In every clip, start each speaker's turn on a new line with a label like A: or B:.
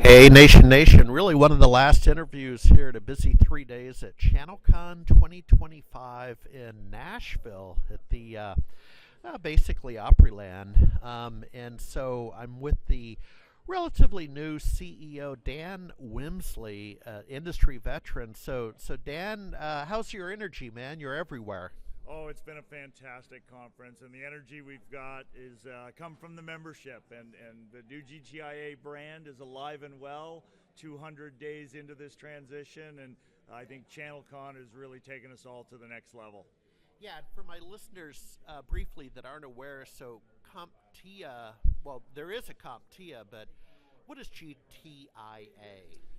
A: Hey, Nation, really one of the last interviews here at a busy 3 days at ChannelCon 2025 in Nashville at the basically Opryland. And so I'm with the relatively new CEO, Dan Wensley, industry veteran. So Dan, how's your energy, man? You're everywhere.
B: Oh, it's been a fantastic conference, and the energy we've got is come from the membership, and the new GTIA brand is alive and well. 200 days into this transition, and I think ChannelCon has really taken us all to the next level.
A: Yeah, and for my listeners, briefly that aren't aware, so CompTIA, well, there is a CompTIA, but what is GTIA?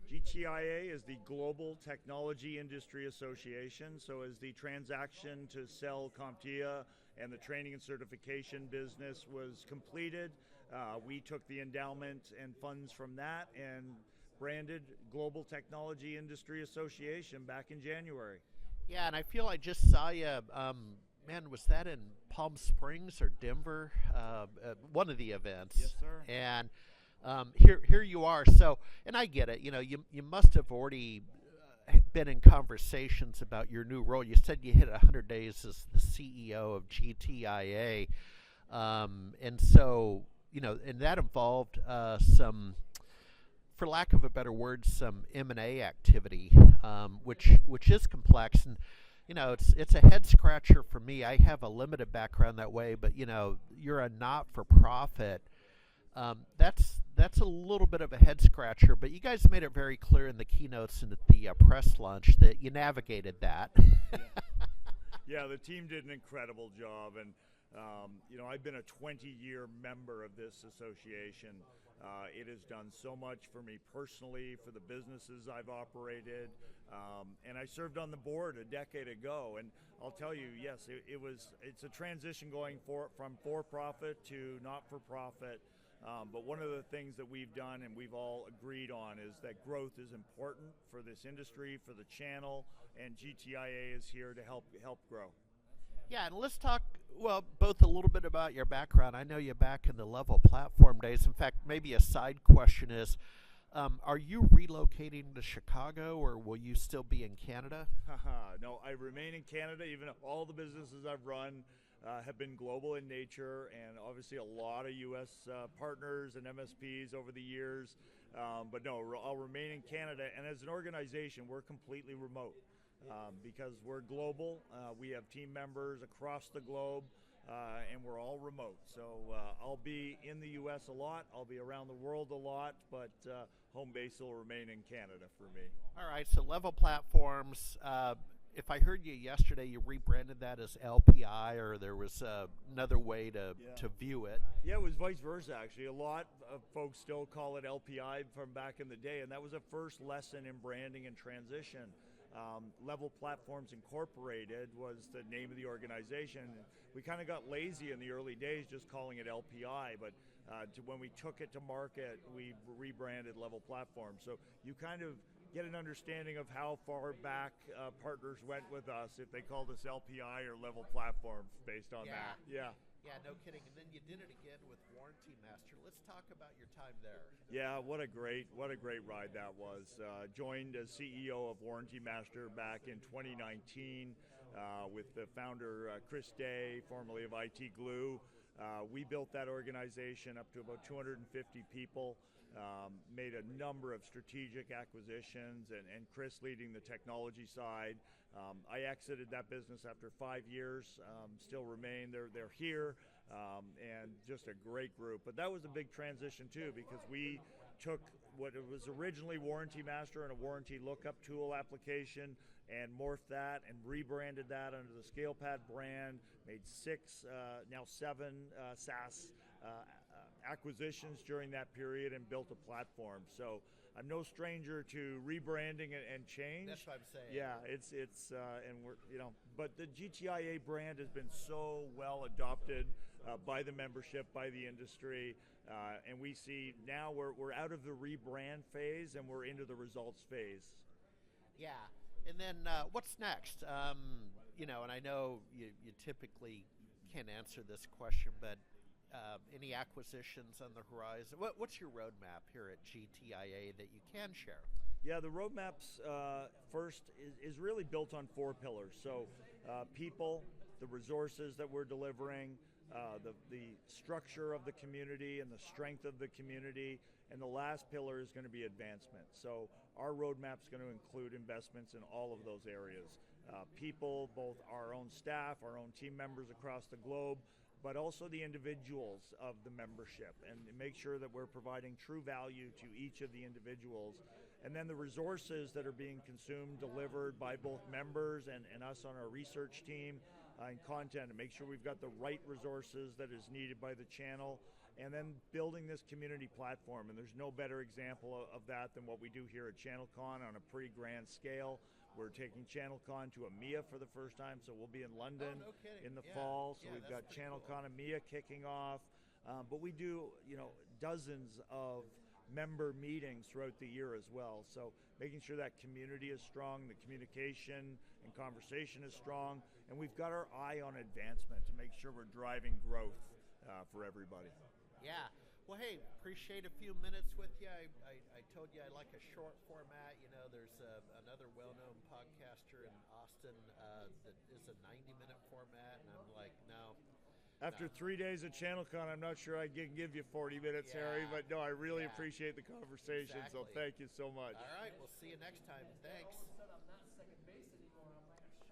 B: GTIA is the Global Technology Industry Association, so as the transaction to sell CompTIA and the training and certification business was completed, we took the endowment and funds from that and branded Global Technology Industry Association back in January.
A: Yeah, and I feel I just saw you. Man, was that in Palm Springs or Denver? One of the events.
B: Yes, sir.
A: And here you are. So, and I get it. You must have already been in conversations about your new role. You said you hit 100 days as the CEO of GTIA, and so and that involved some, for lack of a better word, some M&A activity, which is complex. And it's a head scratcher for me. I have a limited background that way, but you're a not-for-profit. That's a little bit of a head scratcher, but you guys made it very clear in the keynotes and at the press lunch that you navigated that.
B: Yeah, the team did an incredible job, and I've been a 20-year member of this association. It has done so much for me personally, for the businesses I've operated, and I served on the board a decade ago. And I'll tell you, yes, it's a transition going from for-profit to not-for-profit. But one of the things that we've done and we've all agreed on is that growth is important for this industry, for the channel, and GTIA is here to help grow.
A: Yeah, and let's talk, well, both a little bit about your background. I know you back in the Level Platform days. In fact, maybe a side question is, are you relocating to Chicago, or will you still be in Canada?
B: No, I remain in Canada, even if all the businesses I've run have been global in nature, and obviously a lot of U.S. partners and MSPs over the years. But no, I'll remain in Canada. And as an organization, we're completely remote because we're global. We have team members across the globe, and we're all remote. So I'll be in the U.S. a lot. I'll be around the world a lot, but home base will remain in Canada for me.
A: All right, so Level Platforms. If I heard you yesterday, you rebranded that as LPI, or there was another way to view it.
B: Yeah, it was vice versa, actually. A lot of folks still call it LPI from back in the day, and that was a first lesson in branding and transition. Level Platforms Incorporated was the name of the organization. We kind of got lazy in the early days just calling it LPI, but when we took it to market, we rebranded Level Platforms. So you kind of get an understanding of how far back partners went with us if they called us LPI or Level Platforms based on that. Yeah.
A: Yeah, no kidding. And then you did it again with Warranty Master. Let's talk about your time there.
B: Yeah, what a great ride that was. Joined as CEO of Warranty Master back in 2019 with the founder Chris Day, formerly of IT Glue. We built that organization up to about 250 people. Made a number of strategic acquisitions, and Chris leading the technology side. I exited that business after 5 years, still remain. They're here, and just a great group. But that was a big transition too, because we took what it was originally Warranty Master and a warranty lookup tool application and morphed that and rebranded that under the ScalePad brand, made 6, now 7 SaaS acquisitions during that period and built a platform. So I'm no stranger to rebranding and change.
A: That's what I'm saying.
B: Yeah, it's and we're but the GTIA brand has been so well adopted by the membership, by the industry, and we see now we're out of the rebrand phase and we're into the results phase.
A: Yeah, and then what's next? And I know you typically can't answer this question, but any acquisitions on the horizon? What's your roadmap here at GTIA that you can share?
B: Yeah, the roadmaps first is really built on 4 pillars. So people, the resources that we're delivering, the structure of the community and the strength of the community, and the last pillar is going to be advancement. So our roadmap is going to include investments in all of those areas. People, both our own staff, our own team members across the globe, but also the individuals of the membership, and make sure that we're providing true value to each of the individuals. And then the resources that are being consumed, delivered by both members and us on our research team, and content, and make sure we've got the right resources that is needed by the channel, and then building this community platform. And there's no better example of that than what we do here at ChannelCon on a pretty grand scale. We're taking ChannelCon to EMEA for the first time, so we'll be in London in the fall. So we've got ChannelCon cool. EMEA kicking off, but we do dozens of member meetings throughout the year as well. So making sure that community is strong, the communication and conversation is strong, and we've got our eye on advancement to make sure we're driving growth for everybody.
A: Yeah. Well, hey, appreciate a few minutes with you. I told you I like a short format. There's another well-known podcaster in Austin that is a 90-minute format, and I'm like, no.
B: After 3 days at ChannelCon, I'm not sure I can give you 40 minutes, Harry, but no, I really appreciate the conversation, so thank you so much.
A: All right, we'll see you next time. Thanks.